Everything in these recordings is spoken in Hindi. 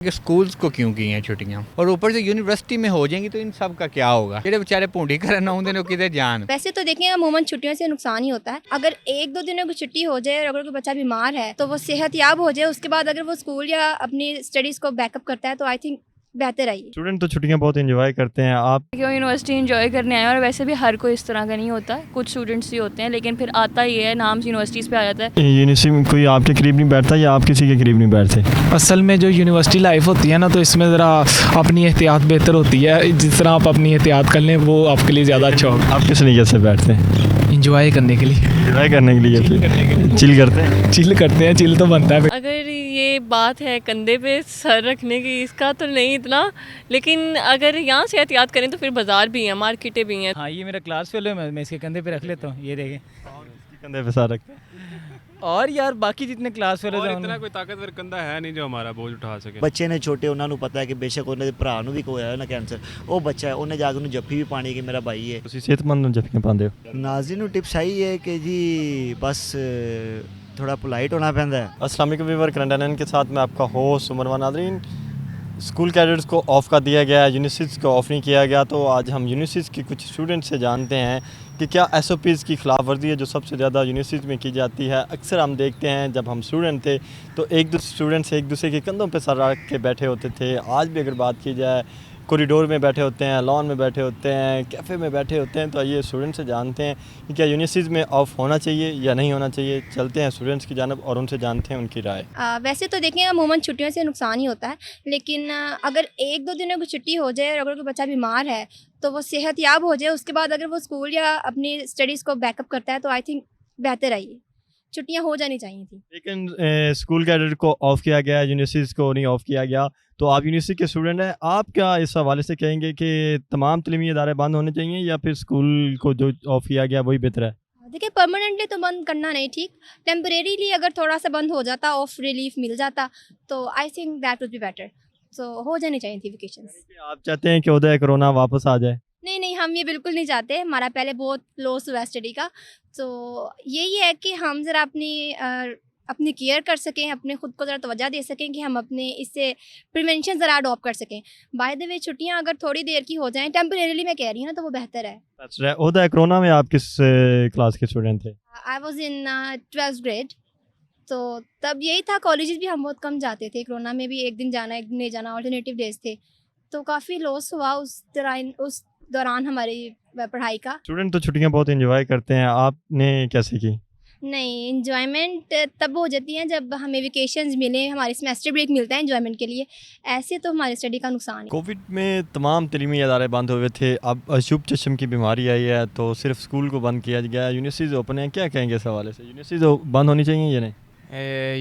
कि स्कूल्स को क्यों की हैं छुट्टियां और ऊपर से यूनिवर्सिटी में हो जाएंगी तो इन सब का क्या होगा। जेडे बेचारे भूडी करन आउंदे ने किते जान। वैसे तो देखें अमूमन छुट्टियों से नुकसान ही होता है। अगर एक दो दिनों की छुट्टी हो जाए और अगर कोई बच्चा बीमार है तो वो सेहत याब हो जाए, उसके बाद अगर वो स्कूल या अपनी स्टडीज को बैकअप करता है तो आई थिंक बेहतर है। स्टूडेंट तो छुट्टियां बहुत एंजॉय करते हैं। आप क्यों यूनिवर्सिटी एंजॉय करने आए, और वैसे भी हर कोई इस तरह का नहीं होता, कुछ स्टूडेंट्स ही होते हैं, लेकिन फिर आता ही है नाम यूनिवर्सिटीज़ पे आ जाता है। यूनिवर्सिटी में कोई आपके करीब नहीं बैठता या आप किसी के करीब नहीं बैठते? असल में जो यूनिवर्सिटी लाइफ होती है ना, तो इसमें ज़रा अपनी एहतियात बेहतर होती है। जिस तरह आप अपनी एहतियात कर लें वो आपके लिए ज़्यादा अच्छा होगा। आप किस तरीके से बैठते हैं? इंजॉय करने के लिए। एंजॉय करने के लिए चिल करते हैं? चिल करते हैं, चिल तो बनता है। अगर ये बात है कंधे पे सर रखने की, इसका तो नहीं इतना, लेकिन अगर यहाँ से एहतियात करें तो फिर बाजार भी हैं, मार्केटें भी हैं। हाँ, ये मेरा क्लास फेलो है, मैं इसके कंधे पे रख लेता हूँ। ये देखें, कंधे पे सार रखते हैं। और यार बाकी जितने क्लास फेलो हैं इतना कोई ताकतवर कंधा है नहीं जो हमारा बोझ उठा सके। ਬੱਚੇ ਨੇ ਛੋਟੇ, ਉਹਨਾਂ ਨੂੰ ਪਤਾ ਹੈ ਕਿ ਬੇਸ਼ੱਕ ਉਹਨਾਂ ਦੇ ਭਰਾ ਨੂੰ ਵੀ ਕੋਈ ਹੋਇਆ ਨਾ ਕੈਂਸਰ, ਉਹ ਬੱਚਾ ਹੈ, ਉਹਨੇ ਜਾ ਕੇ ਉਹਨੂੰ ਜੱਫੀ ਵੀ ਪਾਣੀ ਕਿ ਮੇਰਾ ਭਾਈ ਹੈ। ਤੁਸੀਂ ਸਿਹਤਮੰਦ ਨੂੰ ਜੱਫੀਆਂ ਪਾਉਂਦੇ ਹੋ? ਨਾਜ਼ਰੀਨ ਨੂੰ ਟਿਪਸ ਆਈ ਹੈ कि जी बस थोड़ा पोलाइट होना पैंदा है। अस्सलाम वालेकुम व्यूअर, करंट अनन के साथ मैं आपका होस्ट उमर नाज़रीन। स्कूल कैडेट्स को ऑफ़ कर दिया गया है, यूनिवर्सिटीज़ को ऑफ़ नहीं किया गया। तो आज हम यूनिवर्सिटीज़ के कुछ स्टूडेंट से जानते हैं कि क्या SOPs की खिलाफ वर्जी है जो सबसे ज़्यादा यूनिवर्सिटीज़ में की जाती है। अक्सर हम देखते हैं जब हम स्टूडेंट थे तो एक दूसरे स्टूडेंट्स एक दूसरे के कंधों पर सर रख के बैठे होते थे। आज भी अगर बात की जाए, कॉरिडोर में बैठे होते हैं, लॉन में बैठे होते हैं, कैफ़े में बैठे होते हैं। तो आइए स्टूडेंट से जानते हैं कि क्या यूनिवर्सिटीज़ में ऑफ़ होना चाहिए या नहीं होना चाहिए। चलते हैं स्टूडेंट्स की जानब और उनसे जानते हैं उनकी राय। वैसे तो देखें अमूमन छुट्टियों से नुकसान ही होता है, लेकिन अगर एक दो दिनों की छुट्टी हो जाए और अगर कोई बच्चा बीमार है तो वो सेहत याब हो जाए, उसके बाद अगर वो स्कूल या अपनी स्टडीज़ को बैकअप करता है तो आई थिंक बेहतर है। ये छुट्टियाँ हो जानी चाहिए थी। लेकिन स्कूल कैडेट को ऑफ़ किया गया, यूनिवर्सिटीज़ को नहीं ऑफ़ किया गया। तो आप यूनिवर्सिटी के स्टूडेंट हैं, आप क्या इस हवाले से कहेंगे कि तमाम तलीमी इदारे बंद होने चाहिए या फिर स्कूल को जो ऑफ़ किया गया वही बेहतर है? देखिए परमानेंटली तो बंद करना नहीं ठीक, टेम्परेरीली अगर थोड़ा सा बंद हो जाता, ऑफ रिलीफ मिल जाता तो I think that would be better. So हो जानी चाहिए थी वेकेशंस। आप चाहते हैं कि उधर कोरोना वापस आ जाए? नहीं, हम ये बिल्कुल नहीं चाहते। हमारा पहले बहुत लॉस हुआ स्टडी का, तो यही है कि हम ज़रा अपनी केयर कर सकें, अपने ख़ुद को ज़रा तवज्जो दे सकें कि हम अपने इससे प्रिवेंशन ज़रा अडॉप्ट कर सकें। बाय द वे छुट्टियाँ अगर थोड़ी देर की हो जाएं, टेम्परेरीली मैं कह रही हूँ ना, तो वो बेहतर है। उधर कोरोना में आप किस क्लास के स्टूडेंट थे? I was in 12th grade, तो तब यही था। कॉलेजेस भी हम बहुत कम जाते थे, कोरोना में भी एक दिन जाना एक दिन नहीं जाना, ऑल्टरनेटिव डेज थे, तो काफ़ी लॉस हुआ उस दौरान हमारी पढ़ाई का। स्टूडेंट तो छुट्टियां बहुत एंजॉय करते हैं, आपने कैसे की? नहीं, एंजॉयमेंट तब हो जाती है जब हमें वेकेशंस मिले, हमारे सेमेस्टर ब्रेक मिलता है एंजॉयमेंट के लिए। ऐसे तो हमारी स्टडी का नुकसान है। कोविड में तमाम तलीमी इदारे बंद हुए थे, अब अशुभ चश्म की बीमारी आई है तो सिर्फ स्कूल को बंद किया गया, यूनिवर्सिटीज़ ओपन है। क्या कहेंगे इस हवाले से? यूनिवर्सिटीज़ बंद होनी चाहिए या नहीं?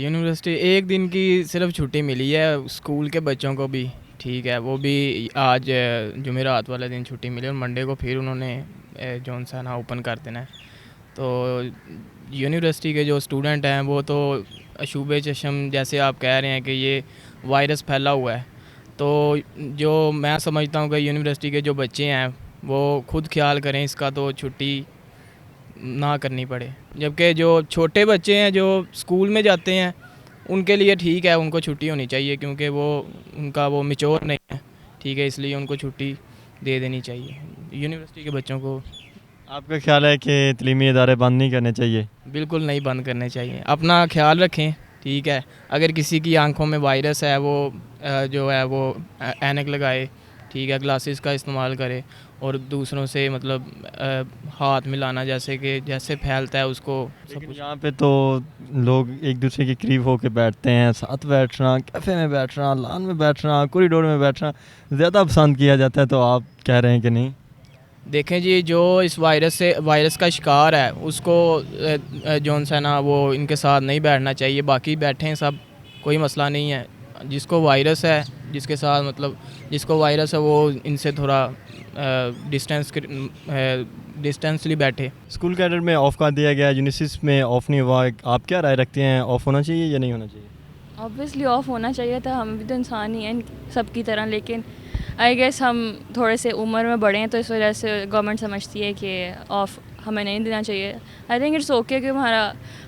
यूनिवर्सिटी एक दिन की सिर्फ छुट्टी मिली है स्कूल के बच्चों को भी, ठीक है, वो भी आज जुमेरात वाले दिन छुट्टी मिली और मंडे को फिर उन्होंने जौन सा ना ओपन कर देना है। तो यूनिवर्सिटी के जो स्टूडेंट हैं वो तो अशूबे चश्म, जैसे आप कह रहे हैं कि ये वायरस फैला हुआ है, तो जो मैं समझता हूँ कि यूनिवर्सिटी के जो बच्चे हैं वो खुद ख्याल करें इसका, तो छुट्टी ना करनी पड़े। जबकि जो छोटे बच्चे हैं जो स्कूल में जाते हैं उनके लिए ठीक है, उनको छुट्टी होनी चाहिए क्योंकि उनका वो मैच्योर नहीं है, ठीक है, इसलिए उनको छुट्टी दे देनी चाहिए। यूनिवर्सिटी के बच्चों को आपका ख्याल है कि तलीमी इदारे बंद नहीं करने चाहिए? बिल्कुल नहीं बंद करने चाहिए, अपना ख्याल रखें, ठीक है। अगर किसी की आंखों में वायरस है वो जो है वो ऐनक लगाए, ठीक है, ग्लासेस का इस्तेमाल करे और दूसरों से मतलब हाथ मिलाना जैसे फैलता है उसको सब कुछ। यहाँ पे तो लोग एक दूसरे के करीब होकर बैठते हैं, साथ बैठना, कैफ़े में बैठना, लॉन में बैठना, कॉरिडोर में बैठना ज़्यादा पसंद किया जाता है। तो आप कह रहे हैं कि नहीं? देखें जी, जो इस वायरस का शिकार है उसको जौन सा ना वो इनके साथ नहीं बैठना चाहिए, बाकी बैठें सब, कोई मसला नहीं है। जिसको वायरस है, जिसके साथ मतलब जिसको वायरस है वो इनसे थोड़ा डिस्टेंसली बैठे। स्कूल कैडेट में ऑफ़ कर दिया गया, यूनिवर्सिटीज़ में ऑफ़ नहीं हुआ, आप क्या राय रखते हैं, ऑफ़ होना चाहिए या नहीं होना चाहिए? ऑब्वियसली ऑफ होना चाहिए था, हम भी तो इंसान ही हैं सबकी तरह, लेकिन आई गेस हम थोड़े से उम्र में बड़े हैं तो इस वजह से गवर्नमेंट समझती है कि ऑफ हमें नहीं देना चाहिए। आई थिंक इट्स ओके कि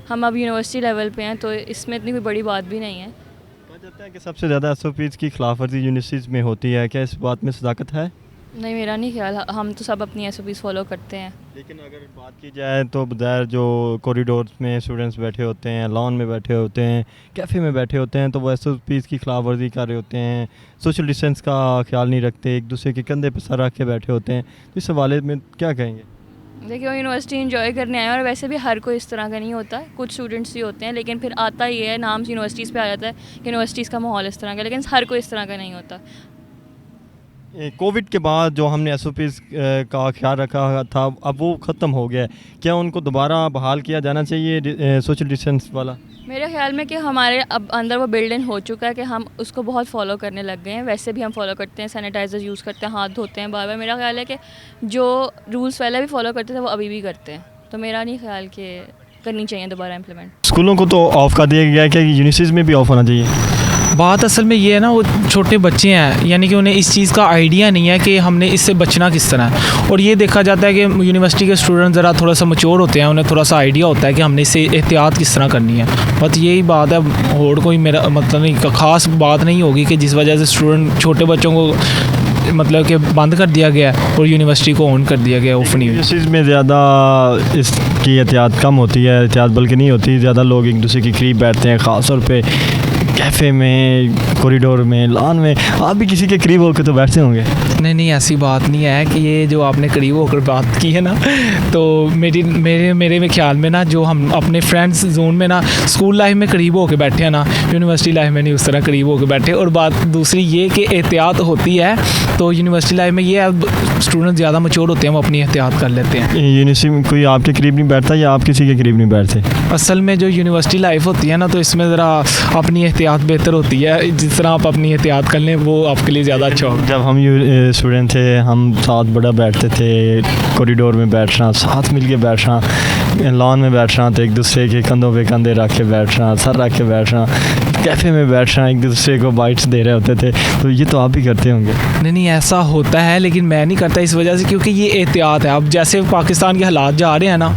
हम अब यूनिवर्सिटी लेवल पे हैं तो इसमें इतनी कोई बड़ी बात भी नहीं है। कहा जाता लगता है कि सबसे ज़्यादा SOPs की खिलाफवर्जी यूनिवर्सिटीज़ में होती है, क्या इस बात में सदाकत है? नहीं, मेरा नहीं ख्याल, हम तो सब अपनी SOPs फॉलो करते हैं। लेकिन अगर बात की जाए तो बगैर जो कॉरिडोर्स में स्टूडेंट्स बैठे होते हैं, लॉन में बैठे होते हैं, कैफ़े में बैठे होते हैं, तो वो SOPs की खिलाफवर्जी कर रहे होते हैं, सोशल डिस्टेंस का ख्याल नहीं रखते, एक दूसरे के कंधे पर सर रख के बैठे होते हैं। तो इस हवाले में क्या कहेंगे? देखिए, वो यूनिवर्सिटी एंजॉय करने आए हैं और वैसे भी हर कोई इस तरह का नहीं होता, कुछ स्टूडेंट्स ही होते हैं, लेकिन फिर आता ही है, नाम यूनिवर्सिटीज़ पे आ जाता है कि यूनिवर्सिटीज़ का माहौल इस तरह का, लेकिन हर कोई इस तरह का नहीं होता। कोविड के बाद जो हमने SOPs का ख्याल रखा था, अब वो ख़त्म हो गया है, क्या उनको दोबारा बहाल किया जाना चाहिए सोशल डिस्टेंस वाला? मेरे ख्याल में कि हमारे अब अंदर वो बिल्ड इन हो चुका है कि हम उसको बहुत फॉलो करने लग गए हैं, वैसे भी हम फॉलो करते हैं, सैनिटाइज़र यूज़ करते हैं, हाथ धोते हैं बार बार। मेरा ख्याल है कि जो रूल्स पहले भी फॉलो करते थे वो अभी भी करते हैं, तो मेरा नहीं ख्याल कि करनी चाहिए दोबारा इम्प्लीमेंट। स्कूलों को तो ऑफ़ कर दिया गया है, क्या यूनिवर्सिटीज़ में भी ऑफ़ होना चाहिए? बात असल में ये है ना, वो छोटे बच्चे हैं, यानी कि उन्हें इस चीज़ का आइडिया नहीं है कि हमने इससे बचना किस तरह है। और ये देखा जाता है कि यूनिवर्सिटी के स्टूडेंट ज़रा थोड़ा सा मैच्योर होते हैं, उन्हें थोड़ा सा आइडिया होता है कि हमने इससे एहतियात किस तरह करनी है। बस यही बात है, और कोई मेरा मतलब नहीं, ख़ास बात नहीं होगी कि जिस वजह से स्टूडेंट छोटे बच्चों को मतलब कि बंद कर दिया गया और यूनिवर्सिटी को ऑन कर दिया गया, ऑफ नहीं हुई। यूनिवर्सिटीज़ में ज़्यादा इसकी एहतियात कम होती है, एहतियात बल्कि नहीं होती, ज़्यादा लोग एक दूसरे के करीब बैठते हैं, ख़ास तौर पे कैफ़े में, कॉरिडोर में, लॉन में। आप भी किसी के करीब होकर तो बैठते होंगे? नहीं, ऐसी बात नहीं है कि ये जो आपने करीब होकर बात की है ना, तो मेरे ख्याल में ना, जो हम अपने फ्रेंड्स जोन में ना स्कूल लाइफ में करीब होकर बैठे हैं ना, यूनिवर्सिटी लाइफ में नहीं उस तरह करीब होकर बैठे। और बात दूसरी ये कि एहतियात होती है, तो यूनिवर्सिटी लाइफ में ये अब स्टूडेंट ज़्यादा मैच्योर होते हैं, वो अपनी एहतियात कर लेते हैं। यूनिवर्सिटी में कोई आपके करीब नहीं बैठता या आप किसी के करीब नहीं बैठते? असल में जो यूनिवर्सिटी लाइफ होती है ना, तो इसमें ज़रा अपनी एहतियात बेहतर होती है, जिस तरह आप अपनी एहतियात कर लें वो आपके लिए ज़्यादा अच्छा होगा। जब हम स्टूडेंट थे, हम साथ बड़ा बैठते थे, कॉरिडोर में बैठना, साथ मिल के बैठना, लॉन में बैठना, तो एक दूसरे के कंधों पे कंधे रख के बैठना, सर रख के बैठना, कैफ़े में बैठना, एक दूसरे को बाइट्स दे रहे होते थे। तो ये तो आप भी करते होंगे? नहीं, ऐसा होता है, लेकिन मैं नहीं करता इस वजह से क्योंकि ये एहतियात है। अब जैसे पाकिस्तान के हालात जा रहे हैं ना,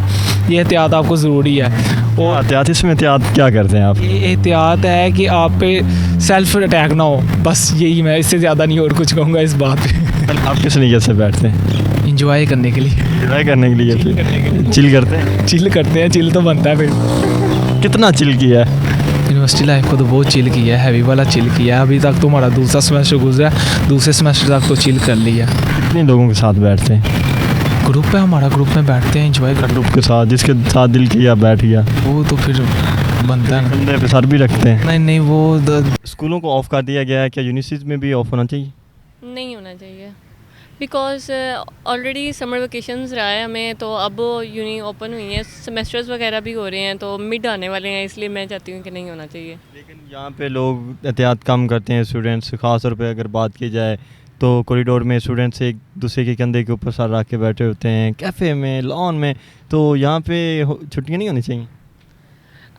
ये एहतियात आपको ज़रूरी है। और एहतियात, इसमें एहतियात क्या करते हैं आप? ये एहतियात है कि आप पे सेल्फ अटैक ना हो, बस यही, मैं इससे ज़्यादा नहीं और कुछ कहूँगा इस बात पे। आप किस तरीके से बैठते हैं? इंजॉय करने के लिए। इंजॉय करने के लिए? चिल करते हैं? चिल करते हैं, चिल तो बनता है फिर। कितना चिल किया है? यूनिवर्सिटी लाइफ को तो बहुत चिल किया है, हैवी वाला चिल किया है। अभी तक तो हमारा दूसरा सेमेस्टर गुजरा है, दूसरे सेमेस्टर तक तो चिल कर लिया। कितने लोगों के साथ बैठते हैं? ग्रुप है हमारा, ग्रुप में बैठते हैं, इंजॉय करते हैं। ग्रुप के साथ, जिसके साथ दिल किया बैठ गया, वो तो फिर बनता है। कंधे पे सर भी रखते हैं? नहीं, वो स्कूलों को ऑफ़ कर दिया गया है, क्या यूनिवर्सिटीज़ में भी ऑफ़ होना चाहिए? नहीं होना चाहिए, बिकॉज ऑलरेडी समर वेकेशंस रहा है हमें, तो अब यूनी ओपन हुई हैं, सेमेस्टर्स वगैरह भी हो रहे हैं, तो मिड आने वाले हैं, इसलिए मैं चाहती हूँ कि नहीं होना चाहिए। लेकिन यहाँ पे लोग एहतियात कम करते हैं स्टूडेंट्स, ख़ास तौर पे अगर बात की जाए तो कॉरिडोर में स्टूडेंट्स एक दूसरे के कंधे के ऊपर सर रख के बैठे होते हैं, कैफ़े में, लॉन में, तो यहाँ पे छुट्टियाँ नहीं होनी चाहिए?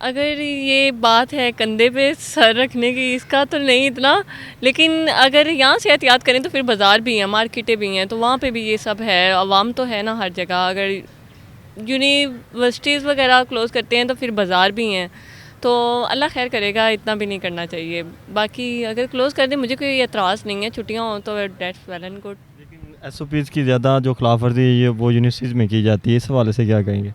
अगर ये बात है कंधे पे सर रखने की, इसका तो नहीं इतना, लेकिन अगर यहाँ से एहतियात करें तो फिर बाज़ार भी हैं, मार्केटें भी हैं, तो वहाँ पे भी ये सब है, आवाम तो है ना हर जगह। अगर यूनिवर्सिटीज़ वगैरह क्लोज़ करते हैं तो फिर बाज़ार भी हैं, तो अल्लाह खैर करेगा, इतना भी नहीं करना चाहिए। बाकी अगर क्लोज़ कर दें, मुझे कोई एतराज़ नहीं है, छुट्टियाँ हों तो डेट्स वेल एंड गुड। लेकिन SOPs की ज़्यादा जो खिलाफवर्जी है वो यूनिवर्सिटीज़ में की जाती है, इस हवाले से क्या कहेंगे?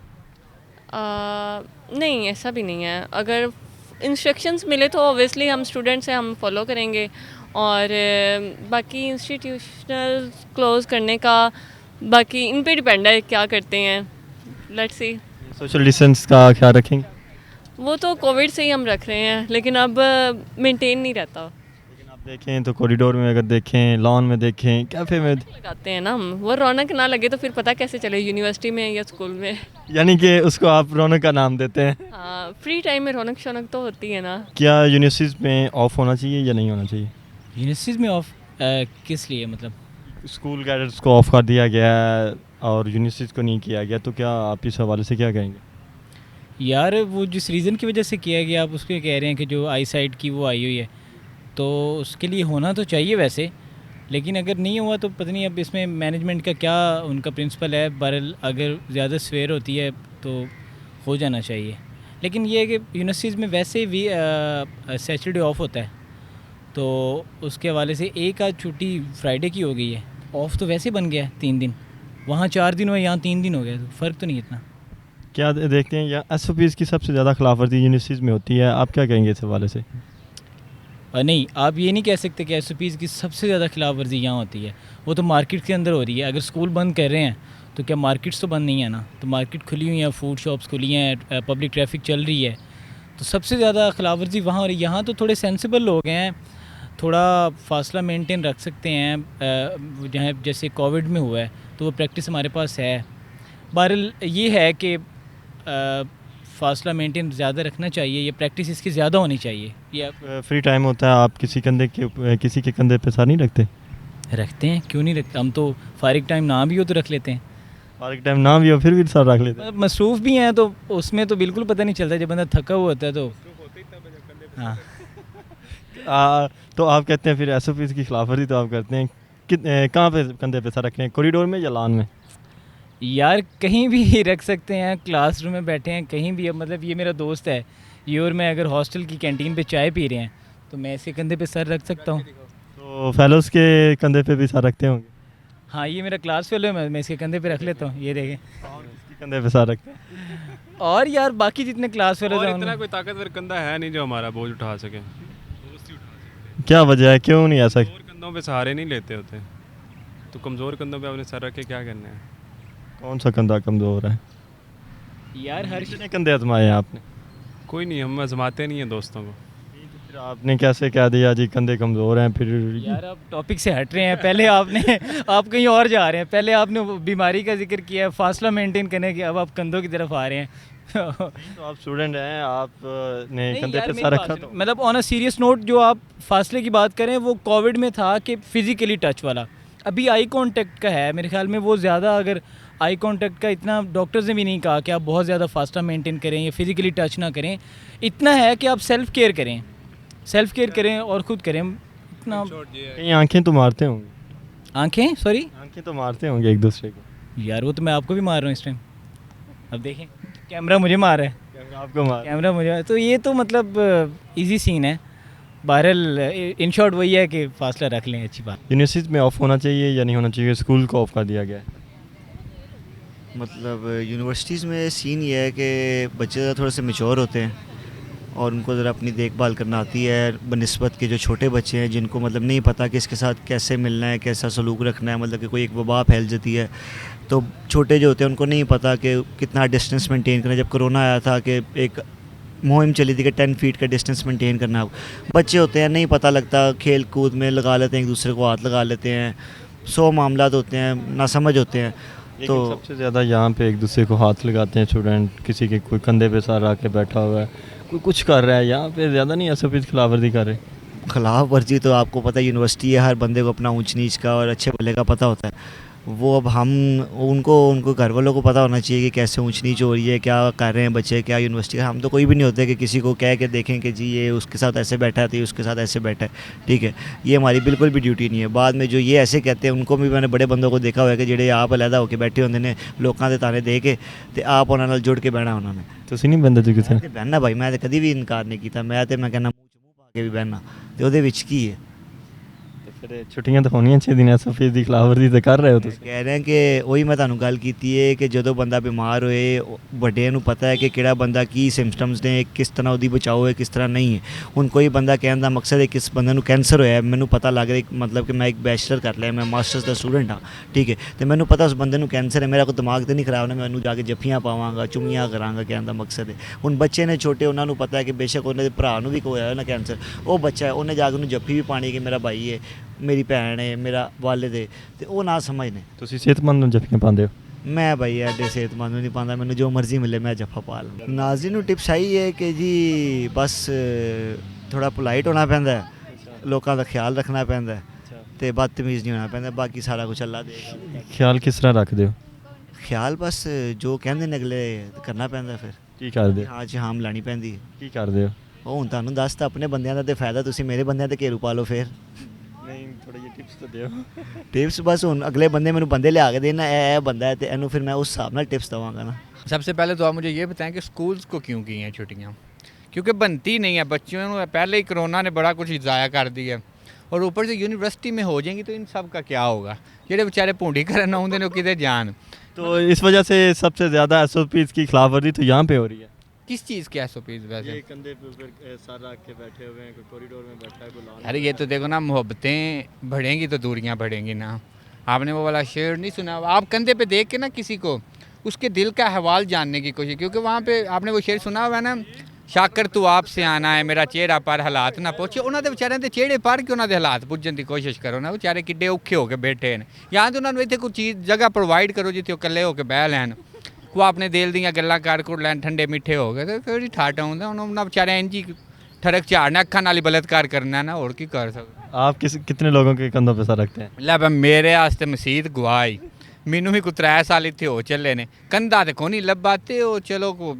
नहीं, ऐसा भी नहीं है। अगर इंस्ट्रक्शंस मिले तो ऑब्वियसली हम स्टूडेंट्स हैं, हम फॉलो करेंगे, और बाकी इंस्टीट्यूशनल क्लोज़ करने का बाकी इन पे डिपेंड है क्या करते हैं, लेट्स सी। सोशल डिस्टेंस का ख्याल रखेंगे? वो तो कोविड से ही हम रख रहे हैं, लेकिन अब मेंटेन नहीं रहता। लेकिन आप देखें तो कॉरिडोर में अगर देखें, लॉन में देखें, कैफ़े में लगाते हैं ना हम, वो रौनक ना लगे तो फिर पता कैसे चले यूनिवर्सिटी में या स्कूल में। यानी कि उसको आप रौनक का नाम देते हैं? हाँ, फ्री टाइम में रौनक शौनक तो होती है ना। क्या यूनिवर्सिटीज़ में ऑफ़ होना चाहिए या नहीं होना चाहिए? यूनिवर्सिटीज़ में ऑफ किस लिए, मतलब? स्कूल कैडेट्स को ऑफ़ कर दिया गया है और यूनिवर्सिटीज़ को नहीं किया गया, तो क्या आप इस हवाले से क्या कहेंगे? यार वो जिस रीज़न की वजह से किया गया, आप उसके कह रहे हैं कि जो आई साइट की वो आई हुई है, तो उसके लिए होना तो चाहिए वैसे, लेकिन अगर नहीं हुआ तो पता नहीं अब इसमें मैनेजमेंट का क्या उनका प्रिंसिपल है। बहरहाल अगर ज़्यादा सवेर होती है तो हो जाना चाहिए, लेकिन ये है कि यूनिवर्सिटीज़ में वैसे भी सैटरडे ऑफ होता है, तो उसके हवाले से एक आज छुट्टी फ्राइडे की हो गई है, ऑफ तो वैसे बन गया है 3 दिन, वहाँ 4 दिन हुए, यहाँ 3 दिन हो गया, तो फ़र्क तो नहीं इतना। क्या देखते हैं या SOPs की सबसे ज़्यादा खिलाफवर्जी यूनिवर्सिटीज़ में होती है, आप क्या कहेंगे इस हवाले से? नहीं, आप ये नहीं कह सकते कि SOPs की सबसे ज़्यादा खिलाफ वर्जी यहाँ होती है, वो तो मार्केट के अंदर हो रही है। अगर स्कूल बंद कर रहे हैं तो क्या मार्केट्स तो बंद नहीं है ना, तो मार्केट खुली हुई है, फूड शॉप्स खुली हैं, पब्लिक ट्रैफिक चल रही है, तो सबसे ज़्यादा खिलाफ वर्जी वहाँ हो रही है। यहाँ तो थोड़े सेंसिबल लोग हैं, थोड़ा फासला मेंटेन रख सकते हैं, जहाँ जैसे कोविड में हुआ है तो वो प्रैक्टिस हमारे पास है। बहरहाल ये है कि फासला मेंटेन ज़्यादा रखना चाहिए, ये प्रैक्टिस इसकी ज़्यादा होनी चाहिए। ये फ्री टाइम होता है, आप किसी के कंधे पे सर नहीं रखते? रखते हैं, क्यों नहीं रखते, हम तो फारिग टाइम ना भी हो तो रख लेते हैं। फारिग टाइम ना भी हो फिर भी सर रख लेते हैं? मसरूफ़ भी हैं तो उसमें तो बिल्कुल पता नहीं चलता, जब बंदा थका हुआ होता है तो हाँ। तो आप कहते हैं फिर SOPs की खिलाफवर्जी तो आप करते हैं, कहाँ पे कंधे पे सर रखें, कॉरिडोर में या लान में? यार कहीं भी रख सकते हैं, क्लासरूम में बैठे हैं कहीं भी। अब मतलब ये मेरा दोस्त है, ये और मैं अगर हॉस्टल की कैंटीन पे चाय पी रहे हैं तो मैं इसके कंधे पे सर रख सकता हूँ। तो फेलोज़ के कंधे पे भी सर रखते होंगे? हाँ, ये मेरा क्लास फेलो है, मैं इसके कंधे पे रख लेता हूँ, ये देखें। इसके कंधे पे सर रखते हैं? और यार बाकी जितने क्लास फेलो और हैं इतना कोई ताकतवर कंधा है नहीं जो हमारा बोझ उठा सके। क्या वजह है, क्यों नहीं ऐसा? कमज़ोर कंधों पे सहारे नहीं लेते होते, तो कमज़ोर कंधों पे अपने सर रख के क्या करना है? कौन सा कंधा कमज़ोर है यार? हर कितने कंधे आजमाए हैं आपने? कोई नहीं, हम आजमाते नहीं हैं दोस्तों को। फिर आपने कैसे कह दिया जी कंधे कमज़ोर हैं? फिर यार आप टॉपिक से हट रहे हैं, पहले आपने आप कहीं और जा रहे हैं, पहले आपने वो बीमारी का जिक्र किया है, फासला मेंटेन करने के, अब आप कंधों की तरफ आ रहे हैं। तो आप स्टूडेंट हैं, आपने नहीं कंधे यार, पे मेरी सर बात रखा सुनो, तो मतलब ऑन अ सीरियस नोट, जो आप फासले की बात करें वो कोविड में था कि फिज़िकली टच वाला, अभी आई कांटेक्ट का है मेरे ख्याल में। वो ज़्यादा अगर आई कांटेक्ट का इतना डॉक्टर्स ने भी नहीं कहा कि आप बहुत ज़्यादा फासला मेंटेन करें या फिज़िकली टच ना करें, इतना है कि आप सेल्फ़ केयर करें और ख़ुद करें इतना। कहीं आंखें तो मारते होंगे? आंखें तो मारते होंगे एक दूसरे को। यार वो तो मैं आपको भी मार रहा हूँ इस टाइम, अब देखें कैमरा मुझे मार रहा है, आपको मार कैमरा मुझे, तो ये तो मतलब इजी सीन है। बहरहाल इन शॉर्ट वही है कि फासला रख लें, अच्छी बात। यूनिवर्सिटी में ऑफ होना चाहिए या नहीं होना चाहिए? स्कूल को ऑफ कर दिया गया है। मतलब यूनिवर्सिटीज़ में सीन ये है कि बच्चे थोड़े से मैच्योर होते हैं और उनको ज़रा अपनी देखभाल करना आती है बनिस्बत के जो छोटे बच्चे हैं, जिनको मतलब नहीं पता कि इसके साथ कैसे मिलना है, कैसा सलूक रखना है, मतलब कि कोई एक वबा फैल जाती है, तो छोटे जो होते हैं उनको नहीं पता कि कितना डिस्टेंस मेंटेन करना है। जब कोरोना आया था कि एक मुहिम चली थी कि 10 फीट का डिस्टेंस मेंटेन करना, बच्चे होते हैं नहीं पता लगता, खेल कूद में लगा लेते हैं, एक दूसरे को हाथ लगा लेते हैं, 100 मामलात होते हैं, नासमझ होते हैं। तो सबसे ज़्यादा यहाँ पे एक दूसरे को हाथ लगाते हैं स्टूडेंट, किसी के कोई कंधे पे सर आके बैठा हुआ है, कोई कुछ कर रहा है, यहाँ पे ज़्यादा नहीं SOPs खिलाफ वर्जी कर रहे? खिलाफ वर्जी तो आपको पता है यूनिवर्सिटी है, हर बंदे को अपना ऊंच नीच का और अच्छे भले का पता होता है। वो अब हम उनको घर वालों को पता होना चाहिए कि कैसे ऊंच नीच हो रही है, क्या कर रहे हैं बच्चे, क्या यूनिवर्सिटी का। हम तो कोई भी नहीं होते कि किसी को कह के देखें कि जी ये उसके साथ ऐसे बैठा है तो ये उसके साथ ऐसे बैठा है, ठीक है, ये हमारी बिल्कुल भी ड्यूटी नहीं है। बाद में जो ये ऐसे कहते हैं उनको भी मैंने बड़े बंदों को देखा हुआ है कि जेडे आप अलहदा होकर बैठे होंगे ने लोगों के ताने दे के तो आप उन्होंने जुड़ के बहना उन्होंने। ਤੁਸੀਂ नहीं बंदे जो किसी बहना भाई, मैं तो कभी भी इनकार नहीं किया, मैं कहना मूँह च मूँह पा के भी बहना, तो ਉਹਦੇ ਵਿੱਚ ਕੀ है। फिर छुट्टियां तो होनी चाहिए, SOPs की खिलाफ वर्जी तो कर रहे हो तुम? कह रहे हैं कि वही मैं ਤੁਹਾਨੂੰ ਗੱਲ ਕੀਤੀ है कि ਜਦੋਂ ਬੰਦਾ ਬਿਮਾਰ ਹੋਏ ਵੱਡਿਆਂ ਨੂੰ ਪਤਾ ਹੈ ਕਿ ਕਿਹੜਾ ਬੰਦਾ ਕੀ ਸਿੰਪਟਮਸ ਨੇ, ਕਿਸ ਤਰ੍ਹਾਂ ਉਹਦੀ ਬਚਾਓ ਹੈ, ਕਿਸ ਤਰ੍ਹਾਂ ਨਹੀਂ ਹੈ। ਹੁਣ ਕੋਈ ਬੰਦਾ ਕਹਿਣ ਦਾ ਮਕਸਦ ਹੈ ਕਿਸ ਬੰਦੇ ਨੂੰ ਕੈਂਸਰ ਹੋਇਆ, ਮੈਨੂੰ ਪਤਾ ਲੱਗ ਰਿਹਾ, मतलब कि मैं एक बैचलर कर लिया, मैं मास्टर्स ਦਾ ਸਟੂਡੈਂਟ ਹਾਂ, ਠੀਕ ਹੈ, ਤੇ ਮੈਨੂੰ ਪਤਾ ਉਸ ਬੰਦੇ ਨੂੰ ਕੈਂਸਰ ਹੈ, ਮੇਰਾ ਕੋਈ ਦਿਮਾਗ ਤੇ ਨਹੀਂ ਖਰਾਬ ਨਾ, ਮੈਂ ਉਹਨੂੰ ਜਾ ਕੇ ਜੱਫੀਆਂ ਪਾਵਾਂਗਾ, ਚੁੰਮੀਆਂ ਕਰਾਂਗਾ, ਕਹਿਣ ਦਾ ਮਕਸਦ ਹੈ। ਹੁਣ ਬੱਚੇ ਨੇ ਛੋਟੇ, ਉਹਨਾਂ ਨੂੰ ਪਤਾ ਹੈ ਕਿ ਬੇਸ਼ੱਕ ਉਹਨਾਂ ਦੇ ਭਰਾ ਨੂੰ ਵੀ ਕੋਈ ਹੋਇਆ ਨਾ ਕੈਂਸਰ, ਉਹ ਬੱਚਾ ਹੈ, ਉਹਨੇ ਜਾ ਕੇ ਉਹਨੂੰ ਜੱਫੀ ਵੀ ਪਾਣੀ ਕਿ ਮੇਰਾ ਭਾਈ ਹੈ, ਮੇਰੀ ਭੈਣ ਹੈ, ਮੇਰਾ ਵਾਲਿਦ ਹੈ, ਤੇ ਉਹ ਨਾ ਸਮਝਨੇ। ਤੁਸੀਂ ਸਿਹਤਮੰਦ ਨੂੰ ਜੱਫੀਆਂ ਪਾਉਂਦੇ ਹੋ? मैं भाई एडे सेहतमंद नहीं पाता, मैंने जो मर्जी मिले मैं जफा पा लूँ। नाज़रीन ਨੂੰ टिप्स आई है कि जी बस थोड़ा पोलाइट होना पैंदा है, लोगों का ख्याल रखना पैंदा है, ते बदतमीज़ नहीं होना पैंदा, बाकी सारा कुछ अल्लाह देगा। ख्याल किस तरह रखते हो? ख्याल बस जो कहते ने अगले करना पैंदा, फिर की करदे? हाँ जी, हाम लानी पैंदी। की करदे हो? ਉਹ ਹੁਣ ਤੁਹਾਨੂੰ ਦੱਸ ਤਾਂ ਆਪਣੇ ਬੰਦਿਆਂ ਦਾ ਤੇ ਫਾਇਦਾ, ਤੁਸੀਂ ਮੇਰੇ ਬੰਦਿਆਂ ਤੇ ਘੇਰੂ ਪਾ ਲਓ ਫਿਰ। नहीं थोड़ा ये टिप्स तो दो। टिप्स बस ਹੁਣ अगले बंदे मैंने बंदे लिया के देना, ए बंदा है तो एनू फिर मैं उस हिसाब ਨਾਲ टिप्स दवांगा ना। सबसे पहले तो आप मुझे ये बताएं कि स्कूल्स को क्यों की हैं छुट्टियाँ? क्योंकि बनती नहीं है बच्चों ਨੂੰ पहले ही कोरोना ने बड़ा कुछ ज़ाया कर दिया और ऊपर से यूनिवर्सिटी में हो जाएंगी तो इन सब का क्या होगा ਜਿਹੜੇ बेचारे भूडी करन आउंदे ने किते जान। तो इस वजह से सबसे ज़्यादा SOPs की खिलाफवर्जी तो यहाँ पे हो रही है। किस चीज़ के SOPs वैसे? ये कंधे पे ऊपर सर रख के बैठे हुए हैं, कोई कॉरिडोर में बैठा है, कोई लाल। अरे ये तो देखो ना, मोहब्बतें बढ़ेंगी तो दूरियां बढ़ेंगी ना। आपने वो वाला शेर नहीं सुना? आप कंधे पे देख के ना किसी को उसके दिल का अहवाल जानने की कोशिश, क्योंकि वहाँ पे आपने वो शेर सुना हुआ है ना, शाकर तू आपसे आना है मेरा चेहरा पर हालात ना पहुँचे। उन्होंने बेचारे के चेहरे पर कि उन्होंने हालात पुजन की कोशिश करो ना, बेचारे किड्डे औखे होकर बैठे हैं। या तो उन्होंने इतने कोई चीज़ जगह प्रोवाइड करो जितने कल्ले होकर बह लैन, वो अपने दिल दी गल्लां कर कुर लैन, ठंडे मिठे हो गए तो फिर ठाट आउंदा। उन्होंने बेचारे इंज ही ठड़क झाड़ना, अक्खां नाल ही बलात्कार करना है ना, और की कर सकते। आप कितने लोगों के कंधों पे सर रखते हैं? लै मेरे आस्ते मसीत गवाही, मैनू भी कोई 3 साल इत्थे हो चले ने, कंधा तो कोई नहीं लब्भा, ते ओ चलो को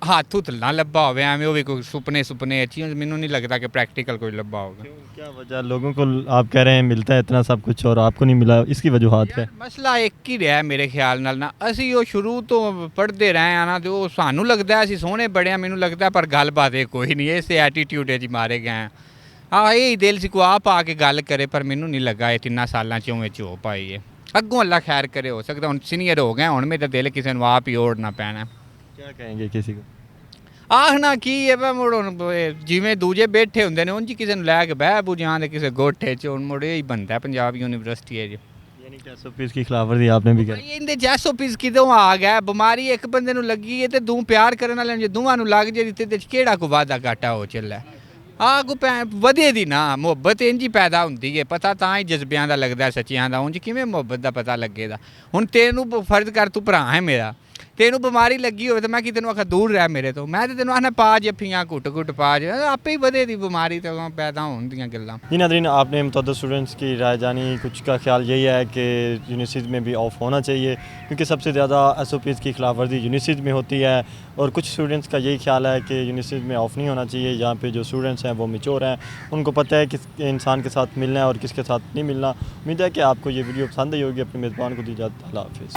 हाथ हुथ ना लब्भा होवे, एवें भी कोई सुपने अच्छी, मैनू नहीं लगता कि प्रैक्टिकल कोई लब्भा होगा। क्या वजह लोगों को आप कह रहे हैं मिलता है इतना सब कुछ और आपको नहीं मिला, इसकी वजूहत क्या है? मसला एक ही रहा मेरे ख्याल नाल ना, असी वो शुरू तो पढ़ते रहे हैं ना, तो सानू लगता है असी सोहने बड़े हैं, मैनू लगता है, पर गल बात कोई नहीं है, इस एटीट्यूड च मारे गए हैं। हाँ यही दिल से को आप आके गल करे, पर मैनू नहीं लगा ये 3 सालों च हो पाई है। अगों अल्लाह खैर करे, हो सकता हुण सीनियर हो गए, हुण मेरा दिल किसी को आप ही ओढ़ना पैना। क्या कहेंगे किसी को? आखना की है मुड़ जिमें दूजे बैठे होंगे ने उंज किसी लै के बह बू जां दे किसी गोठे च, हुण मुड़ यही बनता है पंजाब यूनिवर्सिटी है जी। यानी कि SOPs की खिलाफवर्जी आपने भी करी। इंदे SOPs किदों आ गया? बीमारी एक बंदे नूं लगी है ते दूं प्यार करन वाले जे दूवां नूं लग जे ते केड़ा को वादा घाटा हो चला को वधे दी ना। मुहब्बत इंज ही पैदा होंदी है, पता तां ही जज्बियां दा लगदा सच्चियां दा, उंज किवें मुहब्बत दा पता लगेगा? हुण तेनू फर्ज कर तू भरा है मेरा, तेनू बीमारी लगी हो तो मैं कि तेनू आखा दूर रह मेरे तो, मैं तो तेनू आखना पा जफ्फियाँ घुट घुट पा ज, आपे ही वधे दी बीमारी तो पैदा होन दियां गल्लां। जी नाज़रीन, आपने मुतअद्दिद स्टूडेंट्स की राय जानी। कुछ का ख्याल यही है कि यूनिवर्सिटीज़ में भी ऑफ होना चाहिए, क्योंकि सबसे ज़्यादा SOPs की खिलाफवर्जी यूनिवर्सिटीज़ में होती है। और कुछ स्टूडेंट्स का यही ख्याल है कि यूनिवर्सिटीज़ में ऑफ नहीं होना चाहिए। यहाँ पे जो स्टूडेंट्स हैं वो मैच्योर हैं, उनको पता है किस इंसान के साथ मिलना है और किसके साथ नहीं मिलना। उम्मीद है कि आपको ये वीडियो पसंद आई होगी। अपने मेज़बान को दी इजाज़त। अल्लाह हाफ़िज़।